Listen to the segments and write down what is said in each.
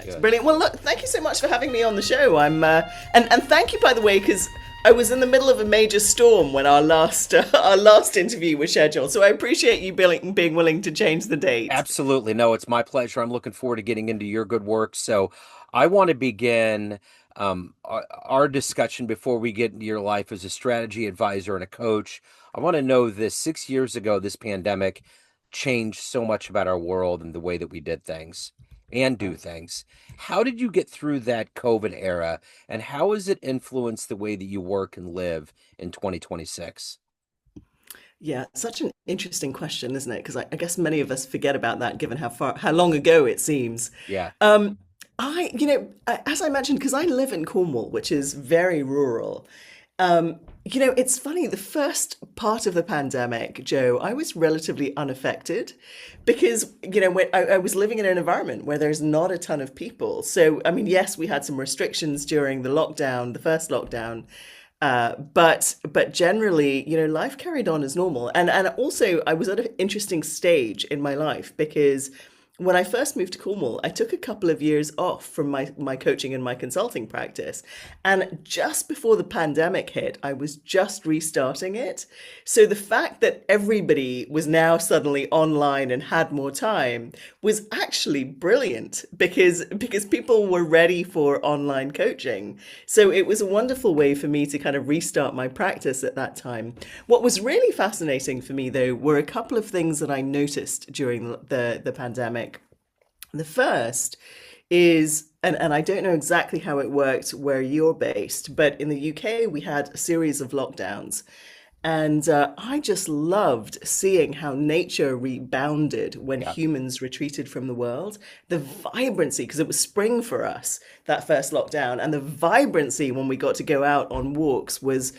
Good. Brilliant. Well, look, thank you so much for having me on the show. And thank you, by the way, because I was in the middle of a major storm when our last our last interview was scheduled. So I appreciate you being willing to change the date. Absolutely. No, it's my pleasure. I'm looking forward to getting into your good work. So I want to begin our discussion before we get into your life as a strategy advisor and a coach. I want to know this 6 years ago, this pandemic changed so much about our world and the way that we did things and do things. How did you get through that COVID era, and how has it influenced the way that you work and live in 2026? Yeah, such an interesting question, isn't it? Because I guess many of us forget about that, given how long ago it seems. Yeah. Um, as I mentioned, because I live in Cornwall, which is very rural. It's funny. The first part of the pandemic, Joe, I was relatively unaffected because when I was living in an environment where there's not a ton of people. So, I mean, yes, we had some restrictions during the lockdown, the first lockdown, but generally, life carried on as normal. And also, I was at an interesting stage in my life because when I first moved to Cornwall, I took a couple of years off from my coaching and my consulting practice. And just before the pandemic hit, I was just restarting it. So the fact that everybody was now suddenly online and had more time was actually brilliant because people were ready for online coaching. So it was a wonderful way for me to kind of restart my practice at that time. What was really fascinating for me, though, were a couple of things that I noticed during the pandemic. The first is, and I don't know exactly how it worked where you're based, but in the UK, we had a series of lockdowns. And I just loved seeing how nature rebounded when Yeah. humans retreated from the world. The vibrancy, because it was spring for us, that first lockdown, and the vibrancy when we got to go out on walks was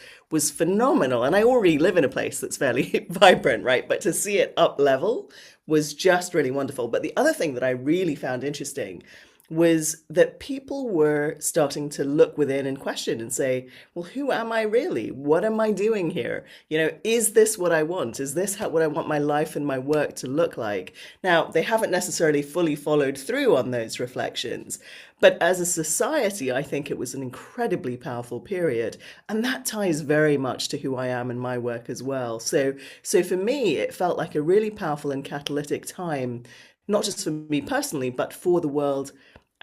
phenomenal. And I already live in a place that's fairly vibrant, right? But to see it up level was just really wonderful. But the other thing that I really found interesting was that people were starting to look within and question and say, well, who am I really? What am I doing here? Is this what I want? Is this what I want my life and my work to look like? Now, they haven't necessarily fully followed through on those reflections, but as a society, I think it was an incredibly powerful period. And that ties very much to who I am and my work as well. So for me, it felt like a really powerful and catalytic time, not just for me personally, but for the world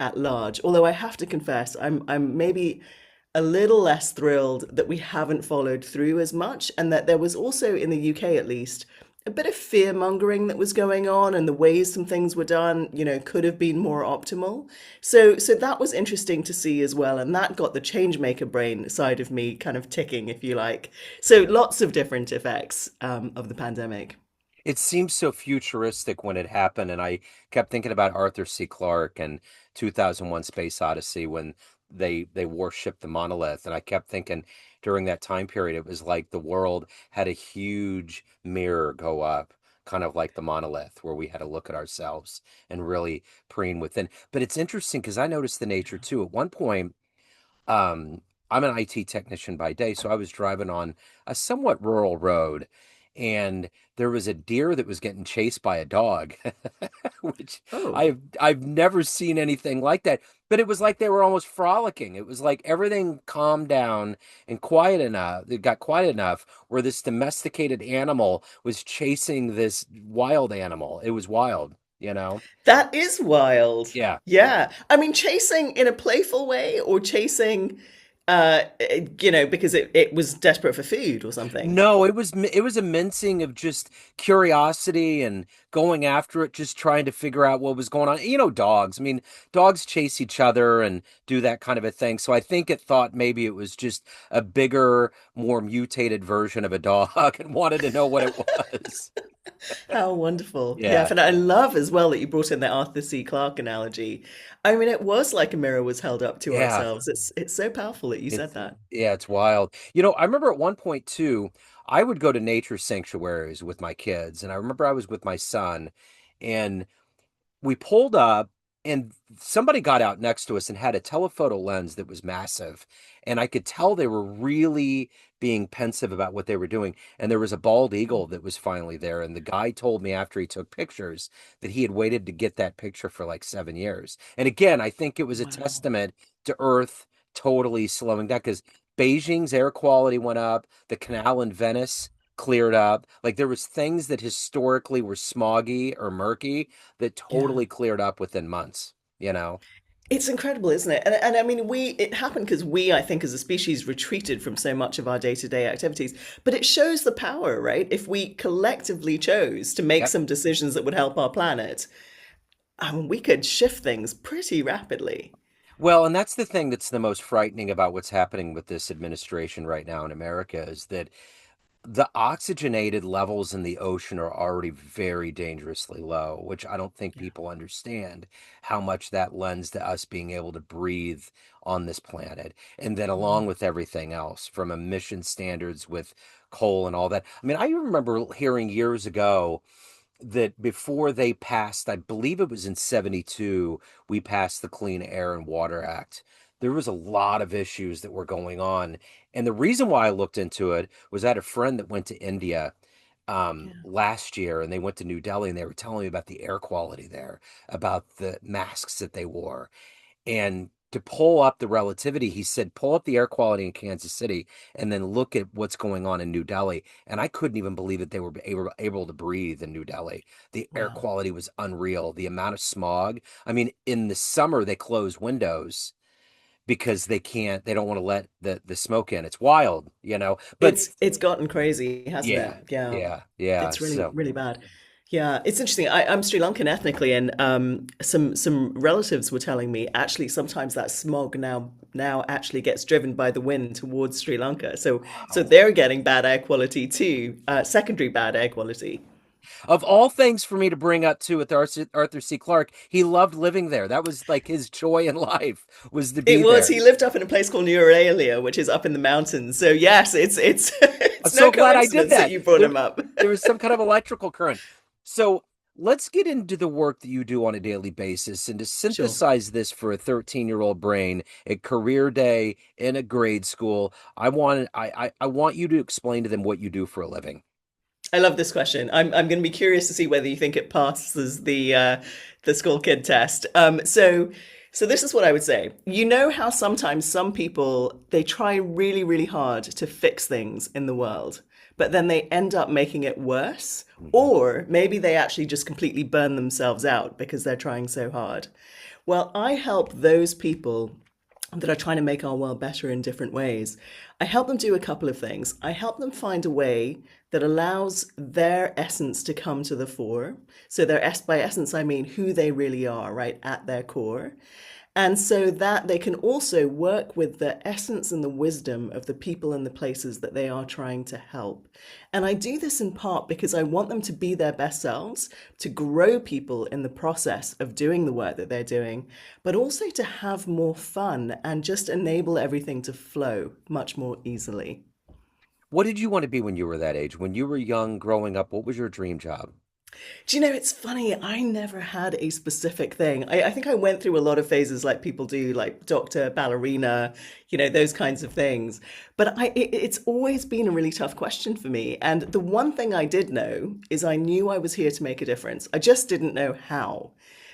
at large. Although I have to confess, I'm maybe a little less thrilled that we haven't followed through as much, and that there was also in the UK at least a bit of fear mongering that was going on, and the ways some things were done, could have been more optimal. So that was interesting to see as well, and that got the change maker brain side of me kind of ticking, if you like. So lots of different effects of the pandemic. It seems so futuristic when it happened, and I kept thinking about Arthur C. Clarke and 2001: Space Odyssey when they worshipped the monolith, and I kept thinking during that time period it was like the world had a huge mirror go up, kind of like the monolith, where we had to look at ourselves and really preen within. But it's interesting because I noticed the nature too. At one point, I'm an IT technician by day, so I was driving on a somewhat rural road, and there was a deer that was getting chased by a dog, which Oh. I've never seen anything like that. But it was like they were almost frolicking. It was like everything calmed down and quiet enough. It got quiet enough where this domesticated animal was chasing this wild animal. It was wild, you know? That is wild. Yeah. Yeah. I mean, chasing in a playful way or chasing, because it was desperate for food or something. No, it was a mincing of just curiosity and going after it, just trying to figure out what was going on. You know, dogs. I mean, dogs chase each other and do that kind of a thing. So I think it thought maybe it was just a bigger, more mutated version of a dog and wanted to know what it was. How wonderful. Yeah. Yeah. And I love as well that you brought in the Arthur C. Clarke analogy. I mean, it was like a mirror was held up to Yeah. ourselves. It's so powerful that you said It's that. yeah, it's wild. I remember at one point too, I would go to nature sanctuaries with my kids, and I remember I was with my son, and we pulled up. and somebody got out next to us and had a telephoto lens that was massive, and I could tell they were really being pensive about what they were doing. And there was a bald eagle that was finally there, and the guy told me after he took pictures that he had waited to get that picture for like 7 years. And again, I think it was a Wow. testament to Earth totally slowing down, because Beijing's air quality went up, the canal in Venice cleared up. Like there was things that historically were smoggy or murky that Yeah. totally cleared up within months, you know? It's incredible, isn't it? And I mean, it happened because we, I think, as a species, retreated from so much of our day-to-day activities. But it shows the power, right? If we collectively chose to make Yep. some decisions that would help our planet, we could shift things pretty rapidly. Well, and that's the thing that's the most frightening about what's happening with this administration right now in America is that the oxygenated levels in the ocean are already very dangerously low, which I don't think Yeah. people understand how much that lends to us being able to breathe on this planet. And then along Mhm. with everything else, from emission standards with coal and all that. I mean, I remember hearing years ago that before they passed, I believe it was in 72, we passed the Clean Air and Water Act. There was a lot of issues that were going on. And the reason why I looked into it was I had a friend that went to India Yeah. last year, and they went to New Delhi, and they were telling me about the air quality there, about the masks that they wore. And to pull up the relativity, he said, pull up the air quality in Kansas City and then look at what's going on in New Delhi. And I couldn't even believe that they were able to breathe in New Delhi. The air Wow. quality was unreal. The amount of smog. I mean, in the summer, they close windows because they don't want to let the smoke in. It's wild, you know. But It's gotten crazy, hasn't yeah, it? Yeah. yeah. It's really, So, really bad. Yeah, it's interesting. I'm Sri Lankan ethnically, and some relatives were telling me actually sometimes that smog now actually gets driven by the wind towards Sri Lanka. So wow. they're getting bad air quality too, secondary bad air quality. Of all things for me to bring up too with Arthur C. Clarke, he loved living there. That was like his joy in life was to It be was there. he lived up in a place called Euralia, which is up in the mountains. So yes, it's I'm it's no so glad I did coincidence that that. you brought him up. There was some kind of electrical current. So let's get into the work that you do on a daily basis and to Sure. synthesize this for a 13-year-old brain at career day in a grade school. I want you to explain to them what you do for a living. I love this question. I'm going to be curious to see whether you think it passes the school kid test. So this is what I would say. You know how sometimes some people they try really really hard to fix things in the world, but then they end up making it worse, Mhm. or maybe they actually just completely burn themselves out because they're trying so hard. Well, I help those people that are trying to make our world better in different ways. I help them do a couple of things. I help them find a way that allows their essence to come to the fore. So by essence I mean who they really are, right, at their core. And so that they can also work with the essence and the wisdom of the people and the places that they are trying to help. And I do this in part because I want them to be their best selves, to grow people in the process of doing the work that they're doing, but also to have more fun and just enable everything to flow much more easily. What did you want to be when you were that age? When you were young, growing up, what was your dream job? Do you know, it's funny, I never had a specific thing. I think I went through a lot of phases like people do, like doctor, ballerina, those kinds of things. But it's always been a really tough question for me. And the one thing I did know is I knew I was here to make a difference. I just didn't know how.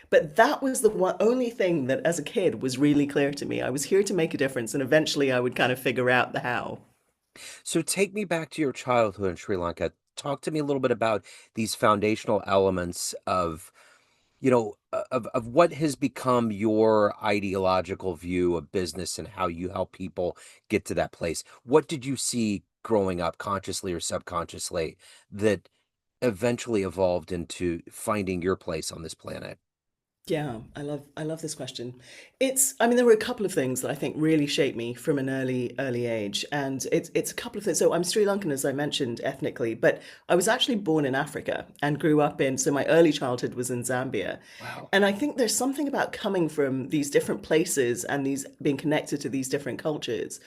But that was the only thing that as a kid was really clear to me. I was here to make a difference, and eventually I would kind of figure out the how. So take me back to your childhood in Sri Lanka. Talk to me a little bit about these foundational elements of, of what has become your ideological view of business and how you help people get to that place. What did you see growing up, consciously or subconsciously, that eventually evolved into finding your place on this planet? Yeah, I love this question. I mean there were a couple of things that I think really shaped me from an early age, and it's a couple of things. So I'm Sri Lankan as I mentioned ethnically, but I was actually born in Africa and grew up in so my early childhood was in Zambia. Wow. And I think there's something about coming from these different places and these being connected to these different cultures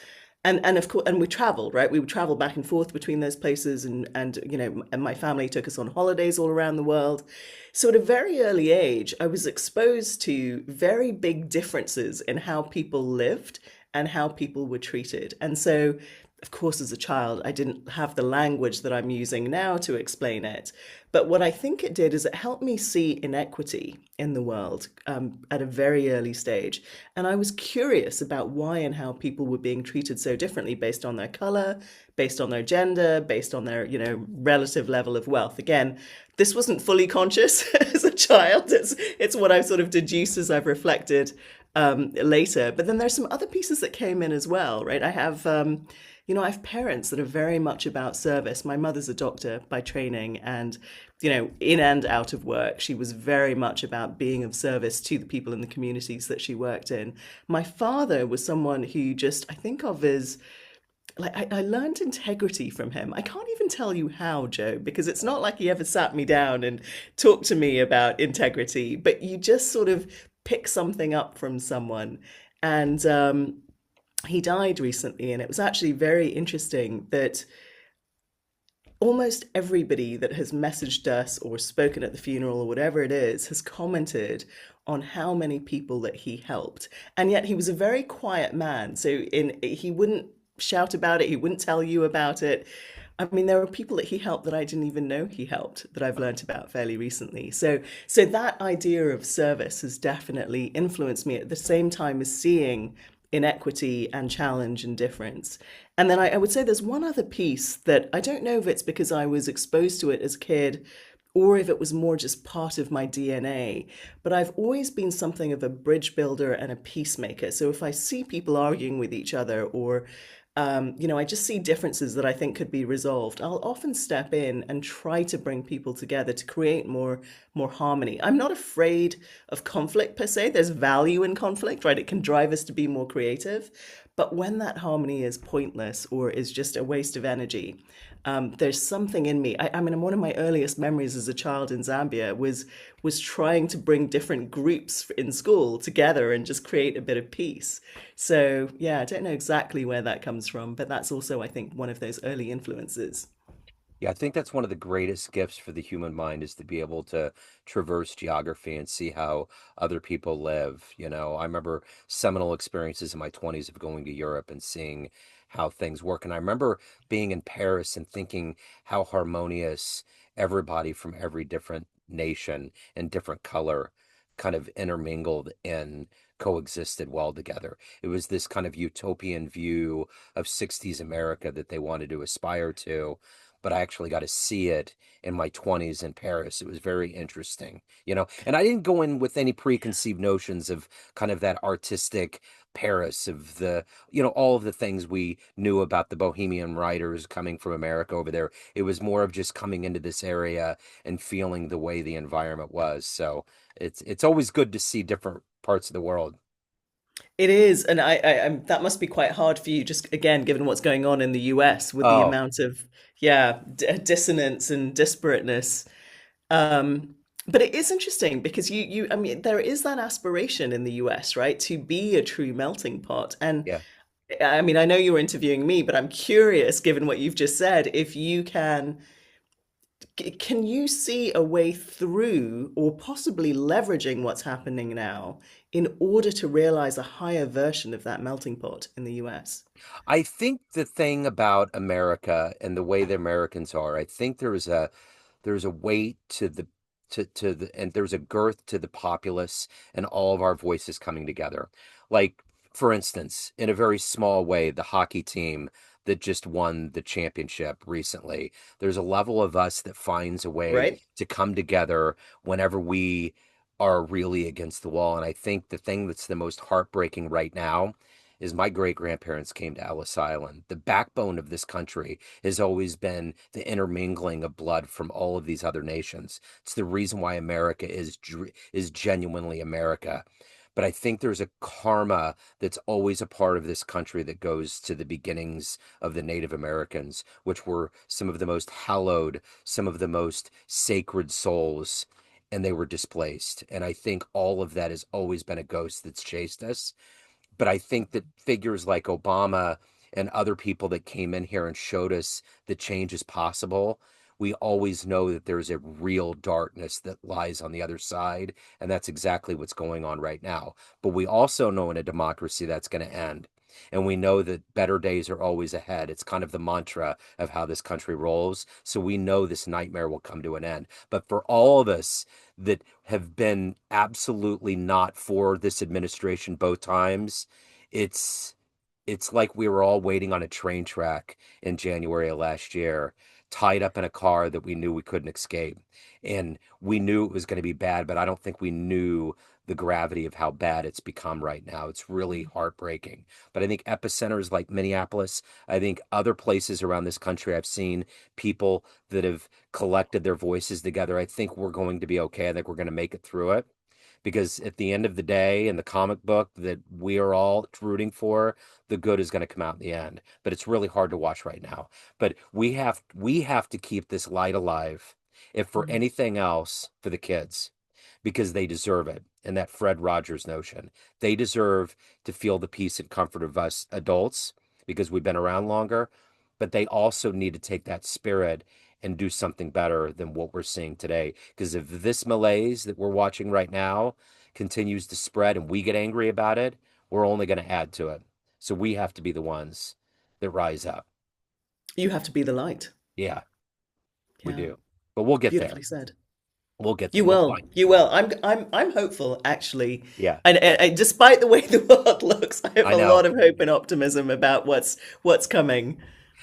And of course, and we traveled, right? We would travel back and forth between those places, and and my family took us on holidays all around the world. So at a very early age, I was exposed to very big differences in how people lived and how people were treated. And so, of course, as a child, I didn't have the language that I'm using now to explain it. But what I think it did is it helped me see inequity in the world at a very early stage. And I was curious about why and how people were being treated so differently based on their color, based on their gender, based on their, relative level of wealth. Again, this wasn't fully conscious as a child. It's what I've sort of deduced as I've reflected later. But then there's some other pieces that came in as well, right? I have parents that are very much about service. My mother's a doctor by training, and in and out of work, she was very much about being of service to the people in the communities that she worked in. My father was someone who just, I think of as, like, I learned integrity from him. I can't even tell you how, Joe, because it's not like he ever sat me down and talked to me about integrity, but you just sort of pick something up from someone. And he died recently, and it was actually very interesting that almost everybody that has messaged us or spoken at the funeral or whatever it is has commented on how many people that he helped. And yet he was a very quiet man. So he wouldn't shout about it, he wouldn't tell you about it. I mean, there were people that he helped that I didn't even know he helped that I've learnt about fairly recently. So that idea of service has definitely influenced me at the same time as seeing inequity and challenge and difference. And then I would say there's one other piece that I don't know if it's because I was exposed to it as a kid or if it was more just part of my DNA, but I've always been something of a bridge builder and a peacemaker. So if I see people arguing with each other, or I just see differences that I think could be resolved, I'll often step in and try to bring people together to create more harmony. I'm not afraid of conflict per se. There's value in conflict, right? It can drive us to be more creative. But when that harmony is pointless or is just a waste of energy, there's something in me. I mean, one of my earliest memories as a child in Zambia was trying to bring different groups in school together and just create a bit of peace. So yeah, I don't know exactly where that comes from, but that's also, I think, one of those early influences. Yeah, I think that's one of the greatest gifts for the human mind is to be able to traverse geography and see how other people live. I remember seminal experiences in my 20s of going to Europe and seeing how things work. And I remember being in Paris and thinking how harmonious everybody from every different nation and different color kind of intermingled and coexisted well together. It was this kind of utopian view of 60s America that they wanted to aspire to, but I actually got to see it in my 20s in Paris. It was very interesting. And I didn't go in with any preconceived notions of kind of that artistic Paris of all of the things we knew about the bohemian writers coming from America over there. It was more of just coming into this area and feeling the way the environment was. So it's always good to see different parts of the world. It is, and that must be quite hard for you, just again, given what's going on in the US with the Oh, amount of, yeah, dissonance and disparateness. Um, but it is interesting because I mean, there is that aspiration in the US, right, to be a true melting pot. And yeah. I mean, I know you're interviewing me, but I'm curious, given what you've just said, if you can you see a way through or possibly leveraging what's happening now in order to realize a higher version of that melting pot in the US? I think the thing about America and the way the Americans are, I think there's a weight to the and there's a girth to the populace and all of our voices coming together. Like, for instance, in a very small way, the hockey team that just won the championship recently, there's a level of us that finds a way Right? to come together whenever we are really against the wall. And I think the thing that's the most heartbreaking right now is my great grandparents came to Ellis Island. The backbone of this country has always been the intermingling of blood from all of these other nations. It's the reason why America is genuinely America. But I think there's a karma that's always a part of this country that goes to the beginnings of the Native Americans, which were some of the most hallowed, some of the most sacred souls, and they were displaced. And I think all of that has always been a ghost that's chased us. But I think that figures like Obama and other people that came in here and showed us that change is possible, we always know that there's a real darkness that lies on the other side. And that's exactly what's going on right now. But we also know in a democracy that's going to end. And we know that better days are always ahead. It's kind of the mantra of how this country rolls. So we know this nightmare will come to an end. But for all of us that have been absolutely not for this administration both times, it's it's like we were all waiting on a train track in January of last year, tied up in a car that we knew we couldn't escape. And we knew it was going to be bad, but I don't think we knew the gravity of how bad it's become right now. It's really heartbreaking. But I think epicenters like Minneapolis, I think other places around this country, I've seen people that have collected their voices together. I think we're going to be okay. I think we're going to make it through it, because at the end of the day, in the comic book that we are all rooting for, the good is going to come out in the end. But it's really hard to watch right now. But we have to keep this light alive, if for Mm. anything else, for the kids, because they deserve it. And that Fred Rogers notion, they deserve to feel the peace and comfort of us adults because we've been around longer. But they also need to take that spirit and do something better than what we're seeing today. Because if this malaise that we're watching right now continues to spread and we get angry about it, we're only going to add to it. So we have to be the ones that rise up. You have to be the light. Yeah, we Yeah, do. But we'll get there. beautifully said. We'll get there. You We'll will. find. You will. I'm hopeful, actually. Yeah, And despite the way the world looks, I have I a lot know. of hope and optimism about what's coming.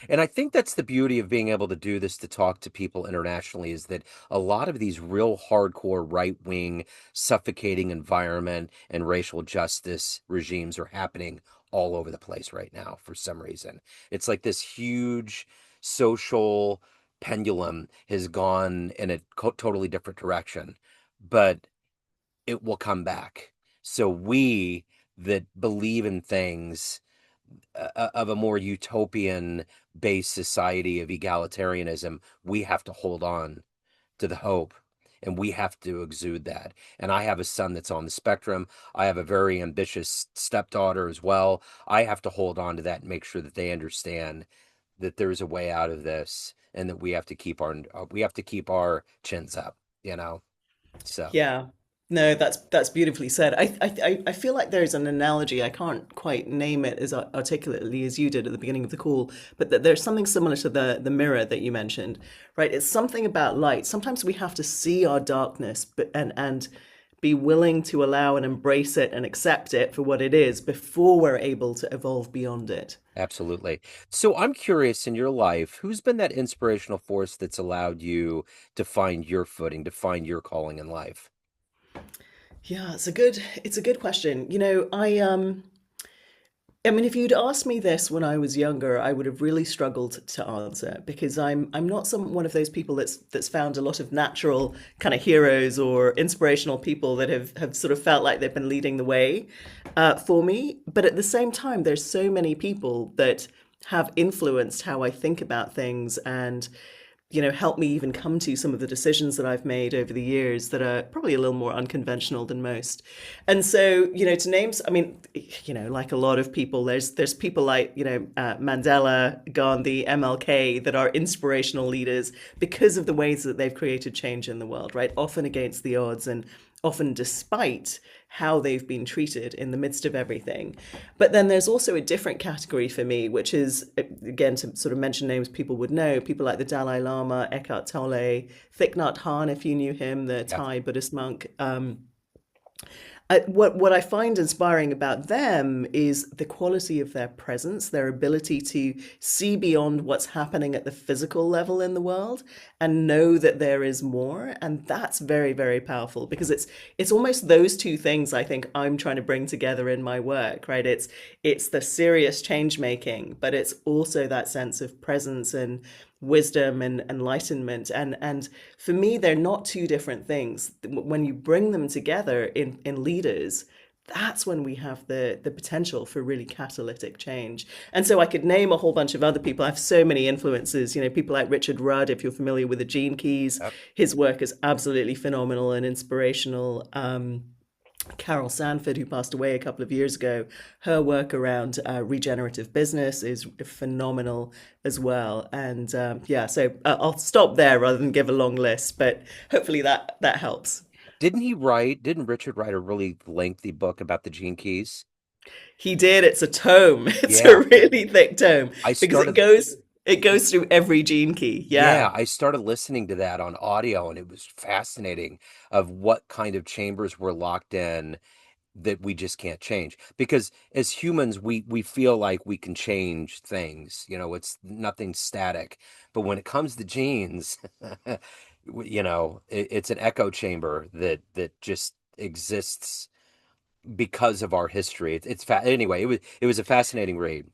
And I think that's the beauty of being able to do this, to talk to people internationally, is that a lot of these real hardcore right wing, suffocating environment and racial justice regimes are happening all over the place right now for some reason. It's like this huge social pendulum has gone in a totally different direction, but it will come back. So we that believe in things of a more utopian based society of egalitarianism, we have to hold on to the hope, and we have to exude that. And I have a son that's on the spectrum. I have a very ambitious stepdaughter as well. I have to hold on to that and make sure that they understand that there's a way out of this, and that we have to keep our chins up, you know. So Yeah. No, that's beautifully said. I feel like there's an analogy. I can't quite name it as articulately as you did at the beginning of the call, but that there's something similar to the mirror that you mentioned, right? It's something about light. Sometimes we have to see our darkness, but and be willing to allow and embrace it and accept it for what it is before we're able to evolve beyond it. absolutely. So I'm curious, in your life, who's been that inspirational force that's allowed you to find your footing, to find your calling in life? Yeah, it's a good question. I mean, if you'd asked me this when I was younger, I would have really struggled to answer because I'm not one of those people that's found a lot of natural kind of heroes or inspirational people that have sort of felt like they've been leading the way for me. But at the same time, there's so many people that have influenced how I think about things and help me even come to some of the decisions that I've made over the years that are probably a little more unconventional than most. And so, to names, I mean, like a lot of people, there's people like, Mandela, Gandhi, MLK that are inspirational leaders because of the ways that they've created change in the world, right? Often against the odds and often despite how they've been treated in the midst of everything. But then there's also a different category for me, which is, again, to sort of mention names people would know, people like the Dalai Lama, Eckhart Tolle, Thich Nhat Hanh, if you knew him, the Yeah. Thai Buddhist monk. What I find inspiring about them is the quality of their presence, their ability to see beyond what's happening at the physical level in the world and know that there is more. And that's very, very powerful because it's almost those two things I think I'm trying to bring together in my work, right? It's the serious change making, but it's also that sense of presence and wisdom and enlightenment. And for me, they're not two different things. When you bring them together in leaders, that's when we have the potential for really catalytic change. And so I could name a whole bunch of other people. I have so many influences, people like Richard Rudd, if you're familiar with the Gene Keys, Yep. his work is absolutely phenomenal and inspirational. Carol Sanford, who passed away a couple of years ago, her work around regenerative business is phenomenal as well. And yeah, so I'll stop there rather than give a long list, but hopefully that helps. Didn't Richard write a really lengthy book about the gene keys? He did. It's a tome. It's a Yeah. really thick tome I because started it goes through every gene key. Yeah, Yeah. I started listening to that on audio and it was fascinating of what kind of chambers were locked in that we just can't change. Because as humans, we feel like we can change things. It's nothing static. But when it comes to genes, it's an echo chamber that just exists because of our history. Anyway, it was a fascinating read.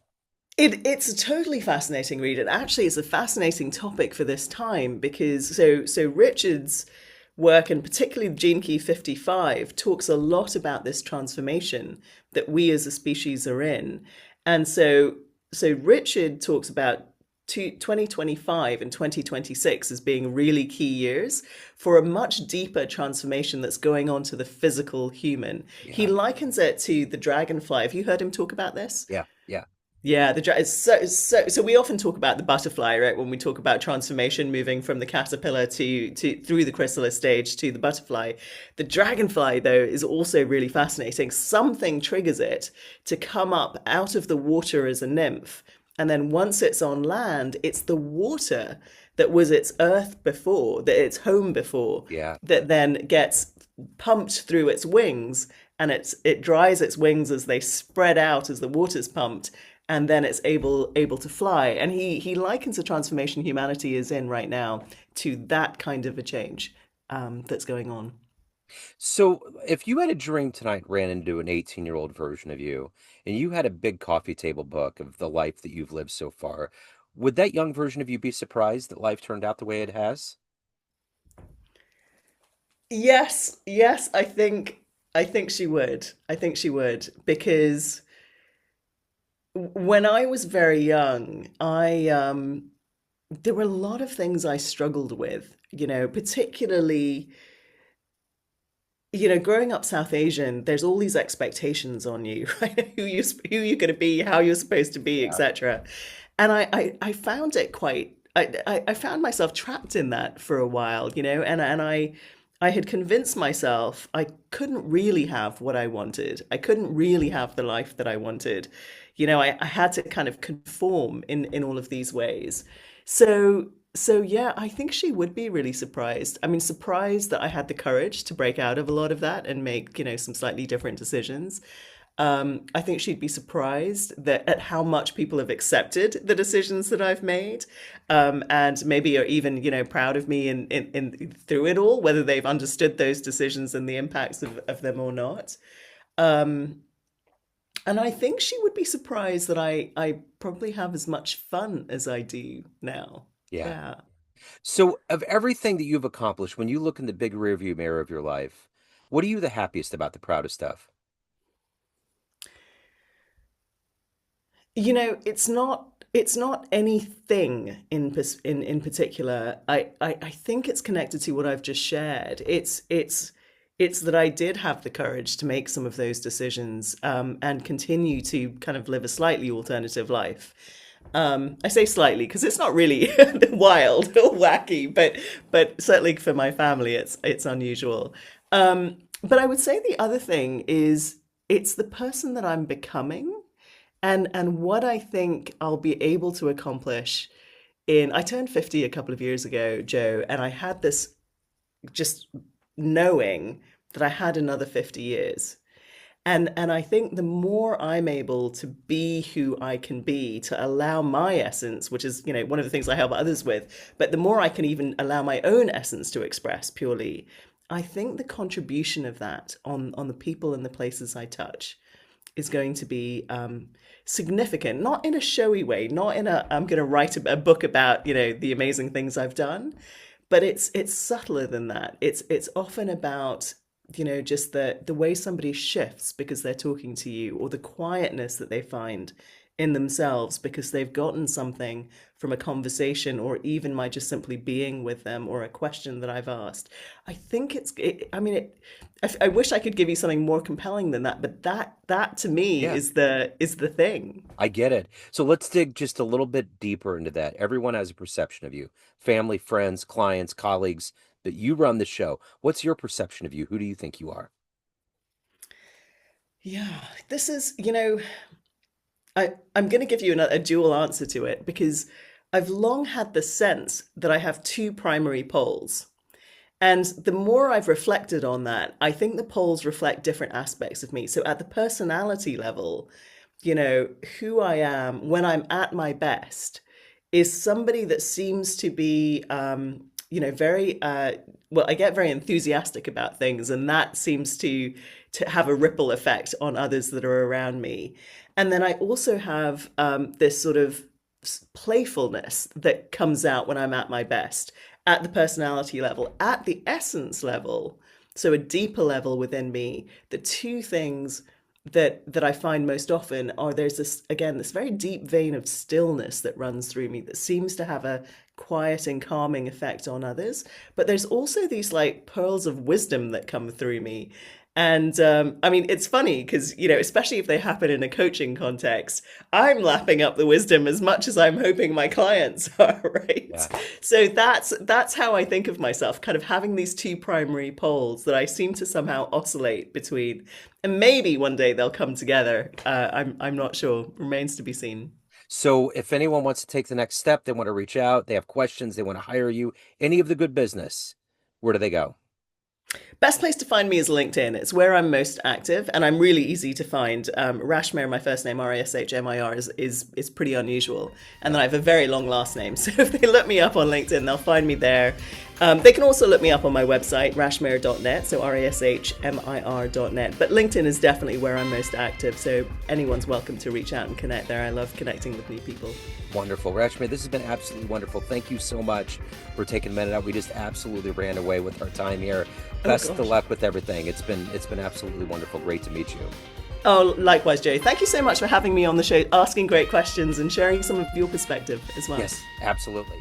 It's a totally fascinating read, and actually, it's a fascinating topic for this time because so Richard's work, and particularly Gene Key 55, talks a lot about this transformation that we as a species are in, and so Richard talks about 2025 and 2026 as being really key years for a much deeper transformation that's going on to the physical human. He Yeah, likens it to the dragonfly. Have you heard him talk about this? yeah, yeah, Yeah, it's so we often talk about the butterfly, right? When we talk about transformation moving from the caterpillar to through the chrysalis stage to the butterfly. The dragonfly though is also really fascinating. Something triggers it to come up out of the water as a nymph. And then once it's on land, it's the water that was its earth before, that its home before, yeah. that then gets pumped through its wings, and it dries its wings as they spread out as the water's pumped, and then it's able to fly. And he likens the transformation humanity is in right now to that kind of a change that's going on. So, if you had a dream tonight ran into an 18-year-old version of you, and you had a big coffee table book of the life that you've lived so far, would that young version of you be surprised that life turned out the way it has? Yes, yes, I think she would. I think she would because when I was very young, I there were a lot of things I struggled with, particularly growing up South Asian, there's all these expectations on you, right? Who you're going to be, how you're supposed to be, Yeah. etc. And I found it quite. I found myself trapped in that for a while, and I had convinced myself I couldn't really have what I wanted. I couldn't really have the life that I wanted. I had to kind of conform in all of these ways. So yeah, I think she would be really surprised. I mean, surprised that I had the courage to break out of a lot of that and make, some slightly different decisions. I think she'd be surprised that at how much people have accepted the decisions that I've made, and maybe are even, proud of me in through it all, whether they've understood those decisions and the impacts of them or not. Um, and I think she would be surprised that I probably have as much fun as I do now. Yeah. Yeah. So, of everything that you've accomplished, when you look in the big rearview mirror of your life, what are you the happiest about, the proudest of? It's not anything in particular. I think it's connected to what I've just shared. It's that I did have the courage to make some of those decisions, and continue to kind of live a slightly alternative life. I say slightly because it's not really wild or wacky, but certainly for my family, it's unusual. But I would say the other thing is it's the person that I'm becoming, and what I think I'll be able to accomplish in I turned 50 a couple of years ago, Joe, and I had this just knowing that I had another 50 years. And I think the more I'm able to be who I can be, to allow my essence, which is, one of the things I help others with, but the more I can even allow my own essence to express purely, I think the contribution of that on the people and the places I touch is going to be significant, not in a showy way, not in a I'm going to write a book about the amazing things I've done, but it's subtler than that. It's often about just the way somebody shifts because they're talking to you, or the quietness that they find in themselves because they've gotten something from a conversation or even my just simply being with them or a question that I've asked. I think I mean, I wish I could give you something more compelling than that, but that to me Yeah, is the thing. I get it. So let's dig just a little bit deeper into that. Everyone has a perception of you, family, friends, clients, colleagues, but you run the show. What's your perception of you? Who do you think you are? Yeah, this is, I'm going to give you a dual answer to it because I've long had the sense that I have two primary poles. And the more I've reflected on that, I think the poles reflect different aspects of me. So at the personality level, who I am when I'm at my best is somebody that seems to be, very, well, I get very enthusiastic about things, and that seems to have a ripple effect on others that are around me. And then I also have this sort of playfulness that comes out when I'm at my best at the personality level, at the essence level, so a deeper level within me. The two things that I find most often are there's this very deep vein of stillness that runs through me that seems to have a quiet and calming effect on others. But there's also these like pearls of wisdom that come through me. And I mean, it's funny because, especially if they happen in a coaching context, I'm lapping up the wisdom as much as I'm hoping my clients are, right? Yeah. So that's how I think of myself, kind of having these two primary poles that I seem to somehow oscillate between. And maybe one day they'll come together. I'm not sure. Remains to be seen. So if anyone wants to take the next step, they want to reach out, they have questions, they want to hire you, any of the good business, where do they go? Best place to find me is LinkedIn. It's where I'm most active, and I'm really easy to find. Rashmir, my first name, Rashmir, is pretty unusual, and then I have a very long last name. So if they look me up on LinkedIn, they'll find me there. They can also look me up on my website, rashmir.net, so rashmir.net. But LinkedIn is definitely where I'm most active, so anyone's welcome to reach out and connect there. I love connecting with new people. Wonderful. Rashmir, this has been absolutely wonderful. Thank you so much for taking a minute out. We just absolutely ran away with our time here. Oh Best of gosh. luck with everything. It's been absolutely wonderful. Great to meet you. Oh, likewise, Joe. Thank you so much for having me on the show, asking great questions and sharing some of your perspective as well. Yes, absolutely.